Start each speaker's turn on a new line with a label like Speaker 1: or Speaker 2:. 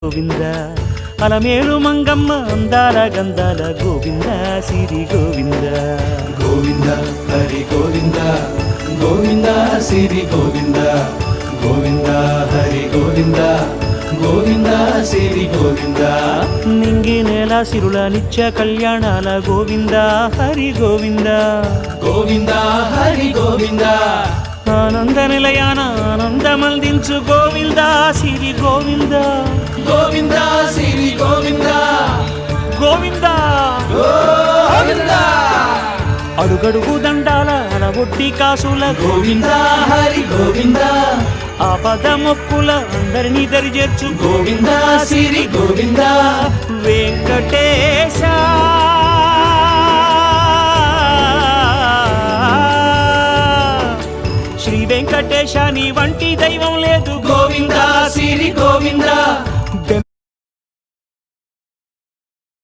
Speaker 1: గోవింద అలమేలు మంగమ్మ అందాల గంధాల గోవింద సిరి గోవింద
Speaker 2: గోవింద హరి గోవింద గోవింద సిరి గోవింద గోవింద హరి గోవింద గోవింద సిరి గోవింద
Speaker 1: నింగి నేల సిరుల నిత్య కళ్యాణాల గోవింద హరి గోవింద
Speaker 2: గోవింద హరి గోవింద
Speaker 1: ఆనంద నిలయాన ఆనందమందించు గోవింద సిరి గోవింద
Speaker 2: గోవింద సిరి గోవింద
Speaker 1: గోవింద
Speaker 2: గోవింద
Speaker 1: అడుగడుగు దండాల అలవొట్టి కాసుల
Speaker 2: గోవింద హరి గోవింద
Speaker 1: ఆపద మొక్కుల అందరినీ దరిచేర్చు
Speaker 2: గోవింద సిరి గోవింద
Speaker 1: వెంకటేశ శ్రీ వెంకటేశ నీ వంటి దైవం